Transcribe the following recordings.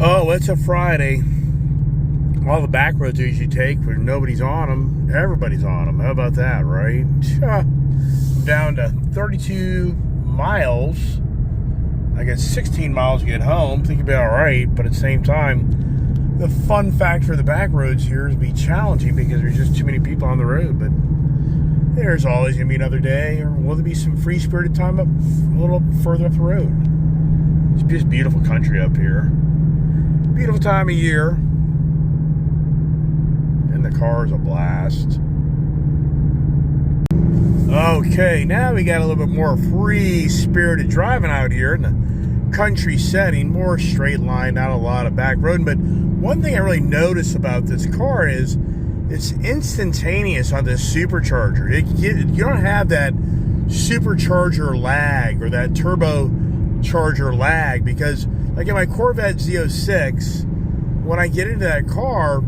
Oh, it's a Friday. All the back roads you usually take where nobody's on them, everybody's on them. How about that, right? I'm down to 32 miles. I got 16 miles to get home. Think it'll be all right, but at the same time, the fun factor of the back roads here is be challenging because there's just too many people on the road. But there's always going to be another day, or will there be some free-spirited time up a little further up the road? It's just beautiful country up here. Beautiful time of year. And the car is a blast. Okay, now we got a little bit more free-spirited driving out here in the country setting. More straight line, not a lot of back road. But one thing I really notice about this car is it's instantaneous on this supercharger. You don't have that supercharger lag or that turbocharger lag, because like in my Corvette Z06, when I get into that car,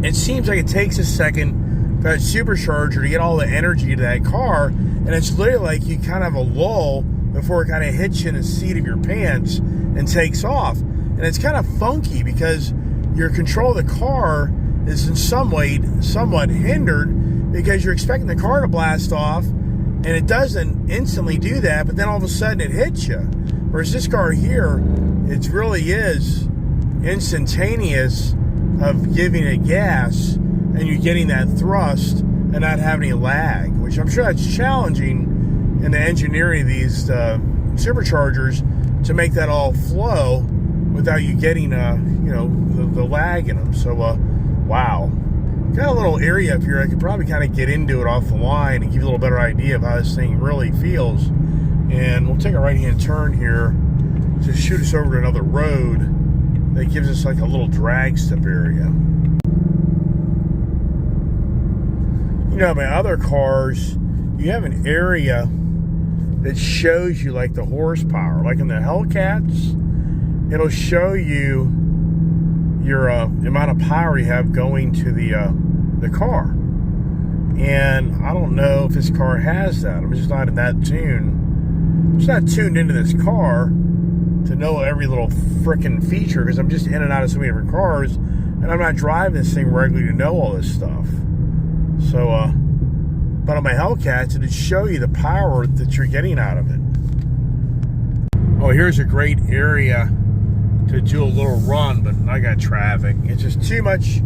it seems like it takes a second for that supercharger to get all the energy to that car, and it's literally like you kind of have a lull before it kind of hits you in the seat of your pants and takes off. And it's kind of funky because your control of the car is in some way somewhat hindered because you're expecting the car to blast off, and it doesn't instantly do that, but then all of a sudden it hits you. Whereas this car here, it really is instantaneous of giving it gas, and you're getting that thrust and not having any lag, which I'm sure that's challenging in the engineering of these superchargers to make that all flow without you getting the lag in them. So wow, got a little area up here. I could probably kind of get into it off the line and give you a little better idea of how this thing really feels. And we'll take a right-hand turn here to shoot us over to another road that gives us like a little drag strip area. You know, my other cars, you have an area that shows you like the horsepower. Like in the Hellcats, it'll show you your amount of power you have going to the car. And I don't know if this car has that. I'm just not in that tune. I'm just not tuned into this car to know every little frickin' feature, because I'm just in and out of so many different cars, and I'm not driving this thing regularly to know all this stuff. So, but on my Hellcats, it'd show you the power that you're getting out of it. Oh, here's a great area to do a little run, but I got traffic. It's just too much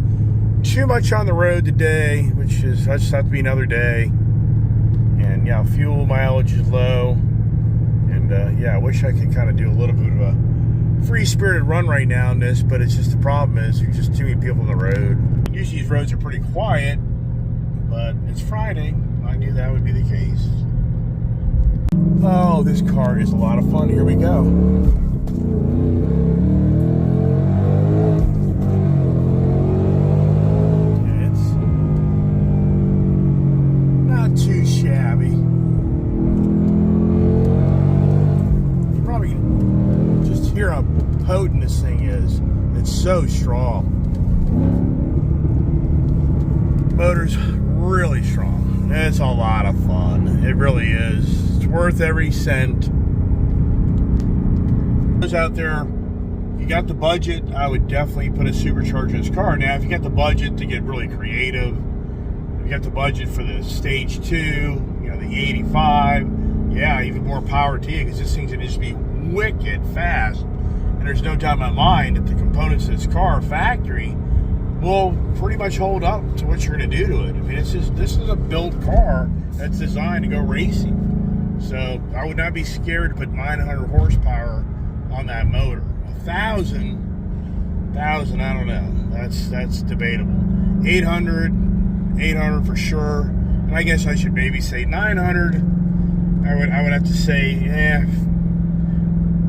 on the road today, which is, I just have to be another day. And yeah, fuel mileage is low. And yeah, I wish I could kind of do a little bit of a free-spirited run right now in this, but it's just the problem is there's just too many people on the road. Usually these roads are pretty quiet, but it's Friday. I knew that would be the case. Oh, this car is a lot of fun. Here we go. It's not too shabby. Hear how potent this thing is. It's so strong. Motor's really strong. It's a lot of fun. It really is. It's worth every cent. Those out there, you got the budget, I would definitely put a supercharger in this car. Now, if you got the budget to get really creative, if you got the budget for the stage 2, the 85, yeah, even more power to you, because this thing's gonna just be wicked fast. And there's no doubt in my mind that the components of this car factory will pretty much hold up to what you're going to do to it. I mean, this is a built car that's designed to go racing. So I would not be scared to put 900 horsepower on that motor. 1,000, I don't know. That's debatable. 800 for sure. And I guess I should maybe say 900. I would have to say,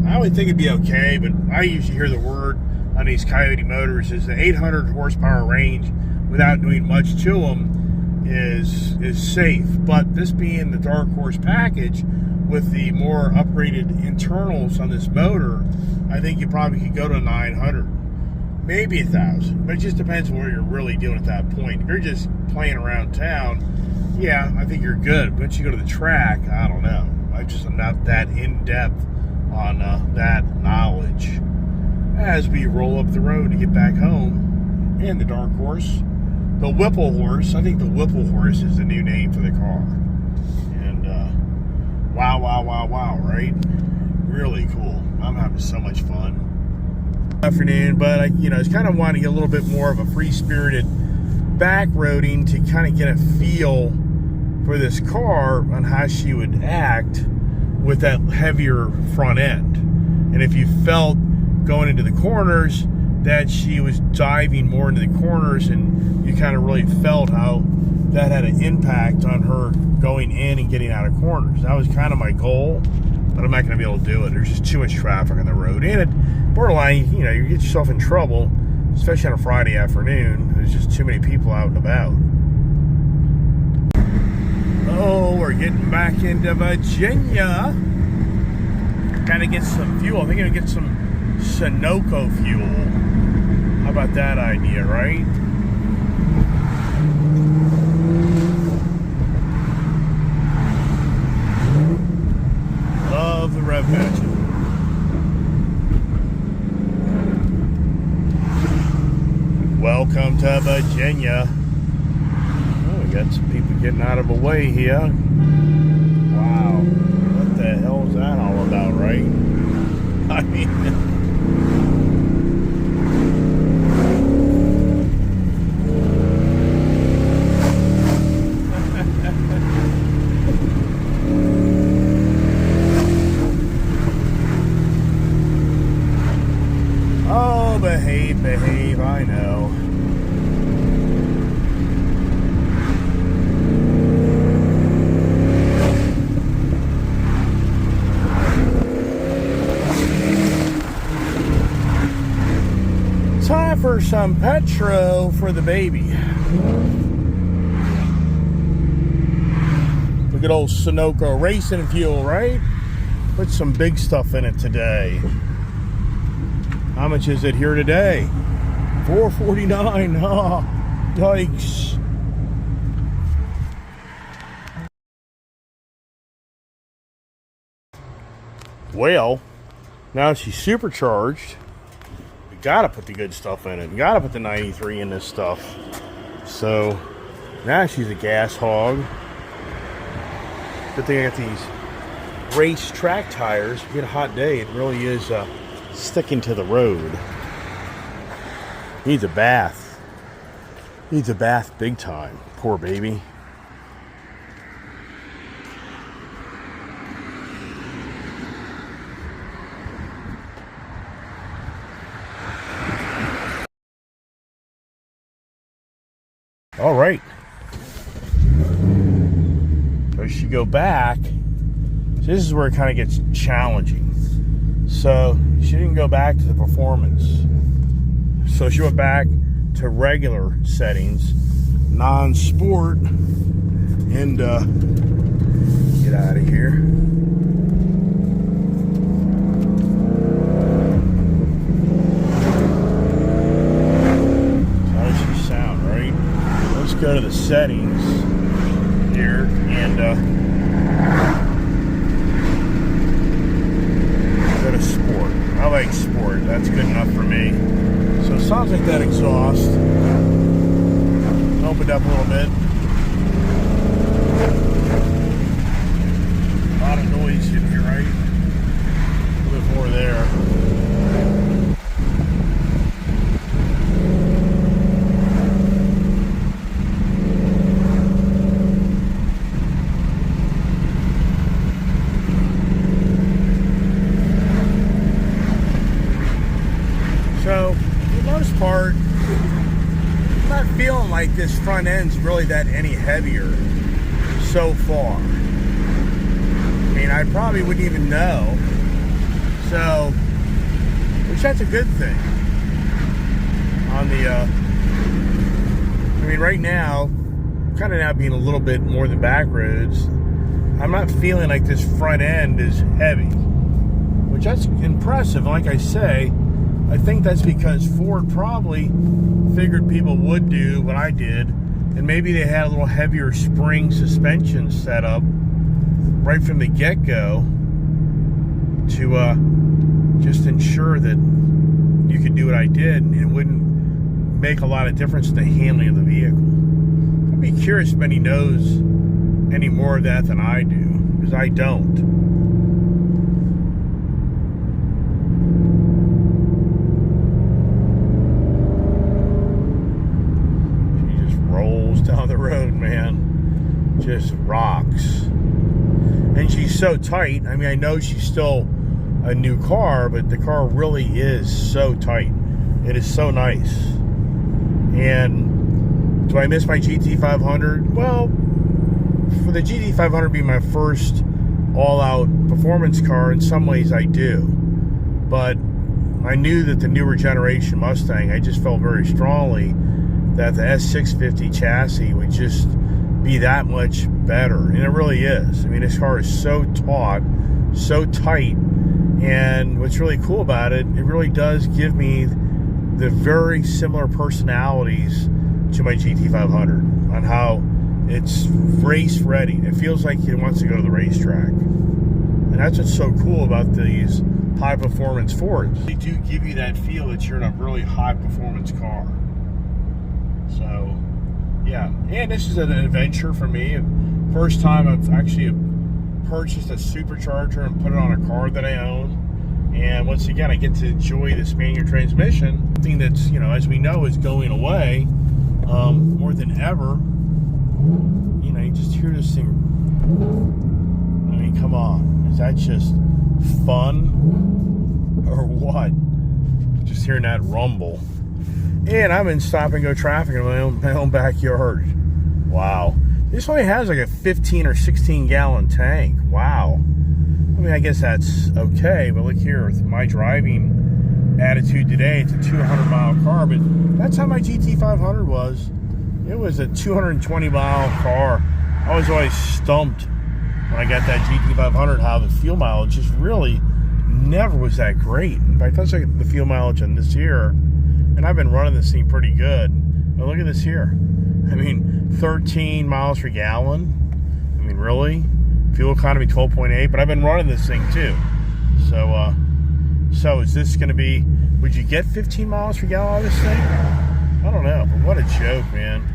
I would think it'd be okay, but I usually hear the word on these Coyote motors is the 800 horsepower range without doing much to them is safe. But this being the Dark Horse package with the more upgraded internals on this motor, I think you probably could go to 900, maybe 1,000, but it just depends on what you're really doing at that point. If you're just playing around town, yeah, I think you're good. Once you go to the track, I don't know. I'm not that in-depth on that knowledge. as we roll up the road to get back home. And the dark horse, the Whipple horse. I think the Whipple horse is the new name for the car. And wow, wow, wow, wow, right? Really cool. I'm having so much fun. Afternoon, but I was kind of wanting to get a little bit more of a free-spirited back roading to kind of get a feel for this car on how she would act with that heavier front end. And if you felt going into the corners that she was diving more into the corners, and you kind of really felt how that had an impact on her going in and getting out of corners. That was kind of my goal, but I'm not going to be able to do it. There's just too much traffic on the road. And it, borderline, you get yourself in trouble, especially on a Friday afternoon. There's just too many people out and about. Oh, we're getting back into Virginia. Gotta get some fuel. I think I'm gonna get some Sunoco fuel. How about that idea, right? Love the rev match. Welcome to Virginia. Oh, we got some people getting out of the way here. Wow. What the hell is that all about, right? I mean... Oh, behave, I know. Time for some petro for the baby. Look at old Sunoco racing fuel, right? Put some big stuff in it today. How much is it here today? $4.49. Oh, yikes. Well, now she's supercharged. We gotta put the good stuff in it. We gotta put the 93 in this stuff. So now she's a gas hog. Good thing I got these race track tires. If you get a hot day, it really is sticking to the road. Needs a bath. Needs a bath big time. Poor baby. All right. So she go back. So this is where it kind of gets challenging. So she didn't go back to the performance. So she went back to regular settings, non-sport, and get out of here. How does she sound, right? Let's go to the settings here and go to sport. I like sport. That's good enough for me. So it sounds like that exhaust opened up a little bit. A lot of noise in here, right? A little bit more there. So, for the most part, I'm not feeling like this front end's really that any heavier so far. I mean, I probably wouldn't even know. So, which that's a good thing. On the, I mean, right now, kind of now being a little bit more than back roads, I'm not feeling like this front end is heavy, which that's impressive. Like I say, I think that's because Ford probably figured people would do what I did, and maybe they had a little heavier spring suspension set up right from the get-go to just ensure that you could do what I did, and it wouldn't make a lot of difference in the handling of the vehicle. I'd be curious if any knows any more of that than I do, because I don't. She just rolls down the road, man. Just rocks. And she's so tight. I mean, I know she's still a new car, but the car really is so tight. It is so nice. And do I miss my GT500? Well, for the GT500 being my first all-out performance car, in some ways I do. But I knew that the newer generation Mustang, I just felt very strongly that the S650 chassis would just be that much better. And it really is. I mean, this car is so taut, so tight. And what's really cool about it, it really does give me the very similar personalities to my GT500 on how it's race ready. It feels like it wants to go to the racetrack. And that's what's so cool about these high performance Fords. They do give you that feel that you're in a really high performance car. So, yeah. And this is an adventure for me. First time I've actually purchased a supercharger and put it on a car that I own. And once again, I get to enjoy this manual transmission, something that's, you know, as we know, is going away more than ever. You know, you just hear this thing. I mean, come on. Is that just fun or what? Just hearing that rumble. And I'm in stop and go traffic in my own backyard. Wow. This only has like a 15 or 16 gallon tank. Wow. I mean, I guess that's okay, but look here, with my driving attitude today, it's a 200-mile car, but that's how my GT500 was. It was a 220-mile car. I was always stumped when I got that GT500 how the fuel mileage just really never was that great. In fact, that's like the fuel mileage on this here, and I've been running this thing pretty good. But look at this here. I mean, 13 miles per gallon. I mean, really? Fuel economy 12.8, but I've been running this thing too. So is this going to be, would you get 15 miles per gallon out of this thing? I don't know, but what a joke, man.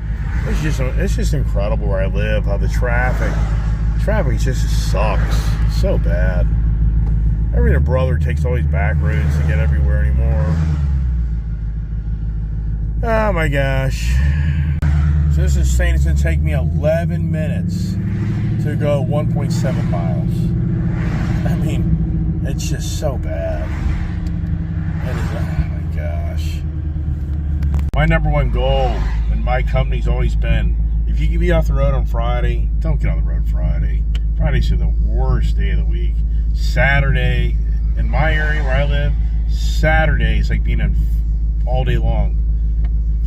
It's just incredible where I live, how the traffic just sucks. It's so bad. Every brother takes all these back roads to get everywhere anymore. Oh my gosh. So this is saying it's going to take me 11 minutes to go 1.7 miles. I mean, it's just so bad. It is, oh my gosh. My number one goal in my company's always been, if you can be off the road on Friday, don't get on the road Friday. Fridays are the worst day of the week. Saturday, in my area where I live, Saturday is like being in all day long.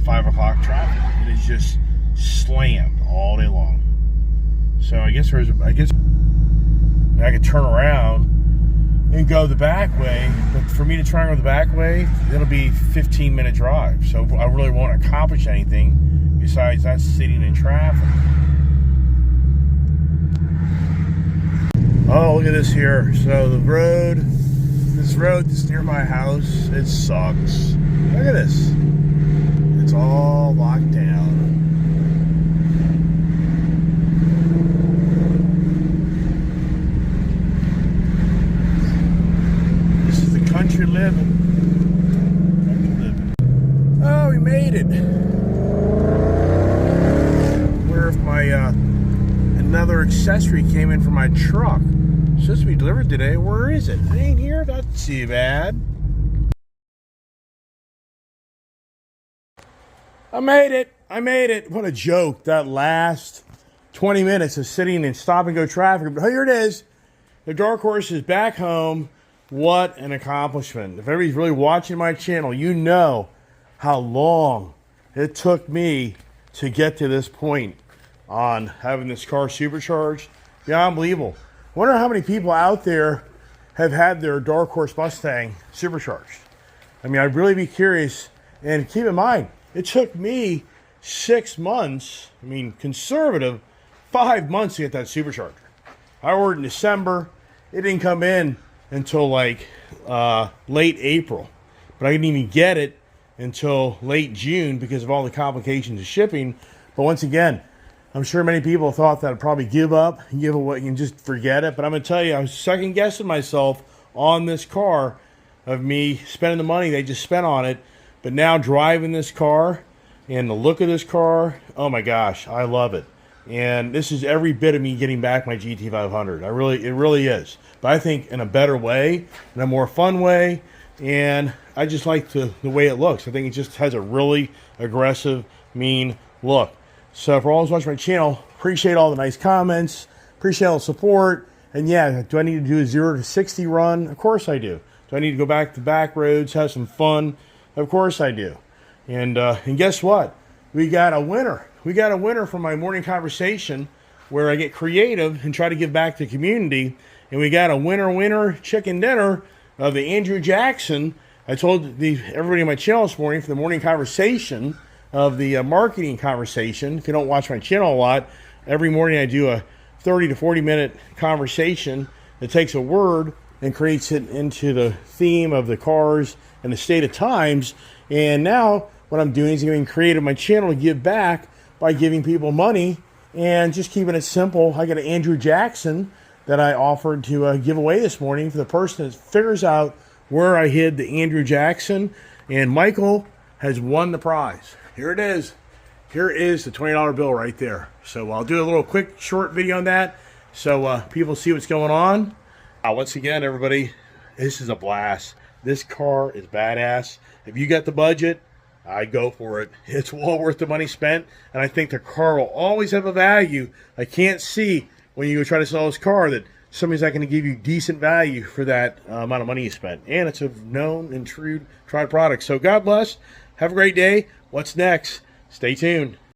5 o'clock traffic. It is just slammed all day long. So I guess I could turn around and go the back way, but for me to try and go the back way, it'll be 15-minute drive. So I really won't accomplish anything besides not sitting in traffic. Oh, look at this here. So this road that's near my house, it sucks. Look at this. It's all locked down. This is the country living. Oh, we made it. Where if my another accessory came in for my truck. It's supposed to be delivered today. Where is it? It ain't here. Not too bad. I made it. What a joke. That last 20 minutes of sitting in stop and go traffic. But here it is. The Dark Horse is back home. What an accomplishment. If everybody's really watching my channel, you know how long it took me to get to this point on having this car supercharged. Yeah, unbelievable. Wonder how many people out there have had their Dark Horse Mustang supercharged. I mean, I'd really be curious. And keep in mind, it took me 6 months, I mean, conservative, 5 months to get that supercharger. I ordered in December. It didn't come in until like late April. but I didn't even get it until late June because of all the complications of shipping. But once again, I'm sure many people thought that I'd probably give up, give away, and just forget it. But I'm going to tell you, I was second guessing myself on this car of me spending the money they just spent on it. But now driving this car and the look of this car, oh my gosh, I love it. And this is every bit of me getting back my GT500. It really is. But I think in a better way, in a more fun way, and I just like the way it looks. I think it just has a really aggressive, mean look. So for all those watching my channel, appreciate all the nice comments, appreciate all the support. And yeah, do I need to do a 0 to 60 run? Of course I do. Do I need to go back to back roads, have some fun? Of course I do. And guess what? We got a winner. We got a winner from my morning conversation where I get creative and try to give back to the community. And we got a winner chicken dinner of the Andrew Jackson. I told everybody on my channel this morning for the morning conversation of the marketing conversation. If you don't watch my channel a lot, every morning I do a 30 to 40 minute conversation that takes a word and creates it into the theme of the cars and the state of times. And now what I'm doing is getting creative on my channel to give back by giving people money and just keeping it simple. I got an Andrew Jackson that I offered to give away this morning for the person that figures out where I hid the Andrew Jackson. And Michael has won the prize. Here it is. Here is the $20 bill right there. So I'll do a little quick short video on that so people see what's going on. Once again, everybody, this is a blast. This car is badass. If you got the budget, I'd go for it. It's well worth the money spent, and I think the car will always have a value. I can't see when you go try to sell this car that somebody's not going to give you decent value for that amount of money you spent. And it's a known and tried product. So God bless. Have a great day. What's next? Stay tuned.